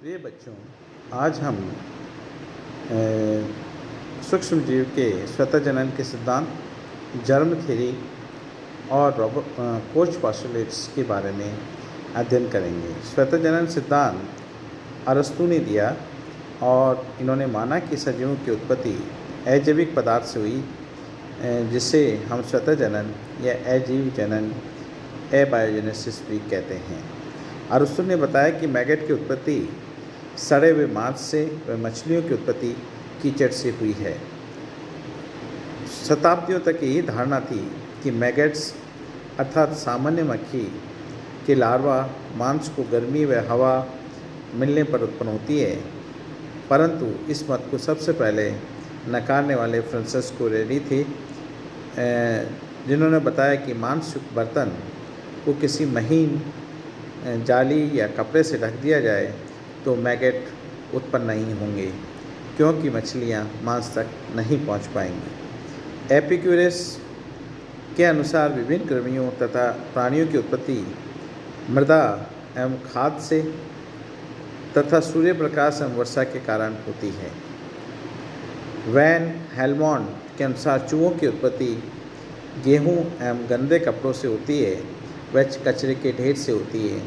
प्रिय बच्चों, आज हम सूक्ष्म जीव के स्वतः जनन के सिद्धांत, जर्म थ्योरी और कोच पॉस्टुलेट्स के बारे में अध्ययन करेंगे। स्वतः जनन सिद्धांत अरस्तु ने दिया और इन्होंने माना कि सजीवों की उत्पत्ति अजैविक पदार्थ से हुई, जिसे हम स्वतः जनन या अजीव जनन एबायोजेनेसिस भी कहते हैं। अरस्तु ने बताया कि मैगट की उत्पत्ति सड़े हुए मांस से व मछलियों की उत्पत्ति कीचड़ से हुई है। शताब्दियों तक यही धारणा थी कि मैगट्स अर्थात सामान्य मक्खी के लार्वा मांस को गर्मी व हवा मिलने पर उत्पन्न होती है, परंतु इस मत को सबसे पहले नकारने वाले फ्रांसिस्को रेडी थे, जिन्होंने बताया कि मांसयुक्त बर्तन को किसी महीन जाली या कपड़े से ढक दिया जाए तो मैगट उत्पन्न नहीं होंगे, क्योंकि मछलियाँ मांस तक नहीं पहुँच पाएंगी। एपिक्यूरस के अनुसार विभिन्न कृमियों तथा प्राणियों की उत्पत्ति मृदा एवं खाद से तथा सूर्य प्रकाश एवं वर्षा के कारण होती है। वैन हेलमोंड के अनुसार चूहों की उत्पत्ति गेहूं एवं गंदे कपड़ों से होती है, वह कचरे के ढेर से होती है।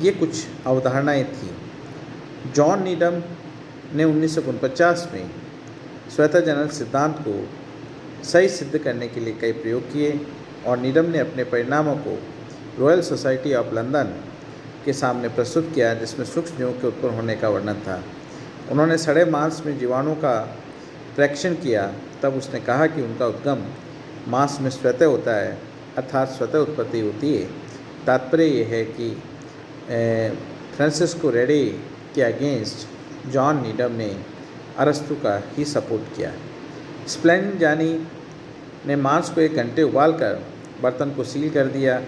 ये कुछ अवधारणाएं थीं। जॉन नीडम ने 1949 में स्वतः जनन सिद्धांत को सही सिद्ध करने के लिए कई प्रयोग किए और नीडम ने अपने परिणामों को रॉयल सोसाइटी ऑफ लंदन के सामने प्रस्तुत किया, जिसमें सूक्ष्म जीवों के उत्पन्न होने का वर्णन था। उन्होंने सड़े मांस में जीवाणुओं का परीक्षण किया, तब उसने कहा कि उनका उद्गम मांस में स्वतः होता है, अर्थात स्वतः उत्पत्ति होती है। तात्पर्य यह है कि फ्रांसिस्को रेडी के अगेंस्ट जॉन नीडम ने अरस्तु का ही सपोर्ट किया। स्प्लेंजानी ने मांस को 1 घंटे उबालकर बर्तन को सील कर दिया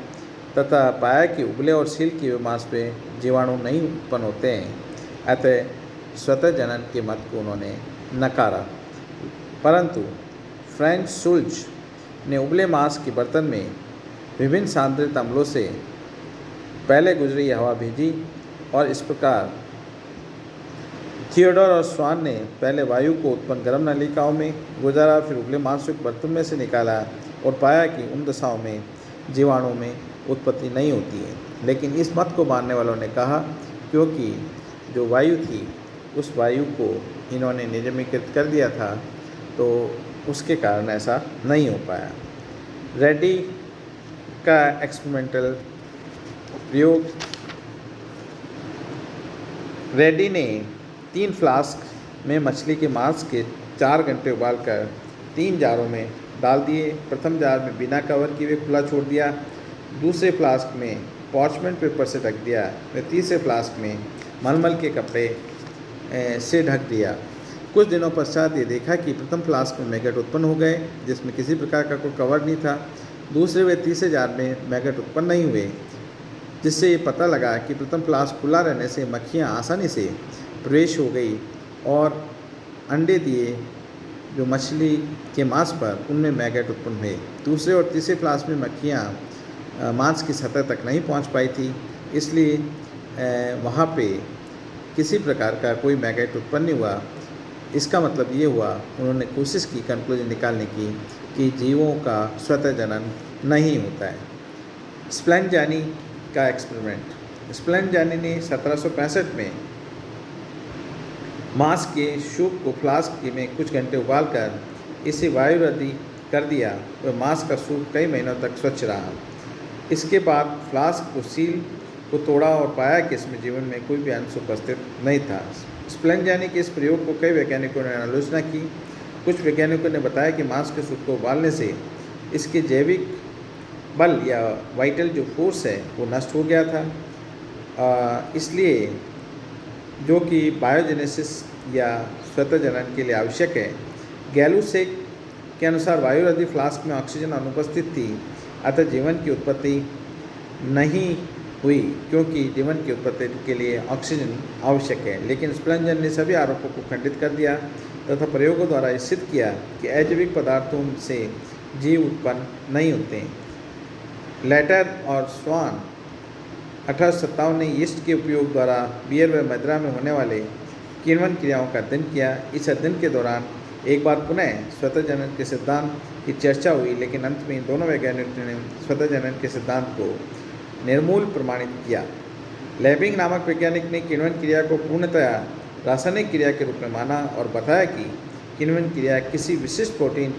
तथा पाया कि उबले और सील किए हुए मांस में जीवाणु नहीं उत्पन्न होते हैं, अतः स्वतः जनन के मत को उन्होंने नकारा। परंतु फ्रेंच सुल्ज ने उबले मांस के बर्तन में विभिन्न सांद्रित अम्लों से पहले गुजरी हवा भेजी और इस प्रकार थियोडोर और स्वान ने पहले वायु को उत्पन्न गर्म नलिकाओं में गुजारा, फिर उबले मांसयुक्त बर्तन में से निकाला और पाया कि उन दशाओं में जीवाणु में उत्पत्ति नहीं होती है। लेकिन इस मत को मानने वालों ने कहा क्योंकि जो वायु थी उस वायु को इन्होंने नियमिकृत कर दिया था, तो उसके कारण ऐसा नहीं हो पाया। रेडी का एक्सपेरिमेंटल प्रयोग, रेडी ने 3 फ्लास्क में मछली के मांस के 4 घंटे उबालकर 3 जारों में डाल दिए। प्रथम जार में बिना कवर किए हुए खुला छोड़ दिया, दूसरे फ्लास्क में पॉर्चमेंट पेपर से ढक दिया, व तीसरे फ्लास्क में मलमल के कपड़े से ढक दिया। कुछ दिनों पश्चात ये देखा कि प्रथम फ्लास्क में मैगट उत्पन्न हो गए, जिसमें किसी प्रकार का कोई कवर नहीं था। दूसरे व तीसरे जार में मैगट उत्पन्न नहीं हुए, जिससे ये पता लगा कि प्रथम फ्लास्क खुला रहने से मक्खियाँ आसानी से प्रवेश हो गई और अंडे दिए जो मछली के मांस पर, उनमें मैगट उत्पन्न हुए। दूसरे और तीसरे फ्लास्क में मक्खियाँ मांस की सतह तक नहीं पहुंच पाई थी, इसलिए वहाँ पे किसी प्रकार का कोई मैगट उत्पन्न नहीं हुआ। इसका मतलब ये हुआ, उन्होंने कोशिश की कंक्लूजन निकालने की कि जीवों का स्वतः जनन नहीं होता है। स्प्लेंजानी का एक्सपेरिमेंट, स्प्लेंजानी ने 1765 में मांस के सूप को फ्लास्क में कुछ घंटे उबालकर इसे वायुरधि कर दिया और मांस का सूप कई महीनों तक स्वच्छ रहा। इसके बाद फ्लास्क को सील को तोड़ा और पाया कि इसमें जीवन में कोई भी अंश उपस्थित नहीं था। स्प्लेंजानी के इस प्रयोग को कई वैज्ञानिकों ने आलोचना की। कुछ वैज्ञानिकों ने बताया कि मांस के सूप को उबालने से इसके जैविक बल या वाइटल जो फोर्स है वो नष्ट हो गया था, इसलिए जो कि बायोजेनेसिस या स्वतः जनन के लिए आवश्यक है। गैलुसेक के अनुसार वायुरधि फ्लास्क में ऑक्सीजन अनुपस्थित थी, अतः जीवन की उत्पत्ति नहीं हुई, क्योंकि जीवन की उत्पत्ति के लिए ऑक्सीजन आवश्यक है। लेकिन स्प्लेंजन ने सभी आरोपों को खंडित कर दिया तथा प्रयोगों द्वारा यह सिद्ध किया कि अजैविक पदार्थों से जीव उत्पन्न नहीं होते। लेटर और स्वान 1857 ने यीस्ट के उपयोग द्वारा बियर व मदिरा में होने वाले किण्वन क्रियाओं का अध्ययन किया। इस अध्ययन के दौरान एक बार पुनः स्वतः जनन के सिद्धांत की चर्चा हुई, लेकिन अंत में इन दोनों वैज्ञानिकों ने स्वतः जनन के सिद्धांत को निर्मूल प्रमाणित किया। लेबिंग नामक वैज्ञानिक ने किण्वन क्रिया को पूर्णतया रासायनिक क्रिया के रूप में माना और बताया कि किण्वन क्रिया किसी विशिष्ट प्रोटीन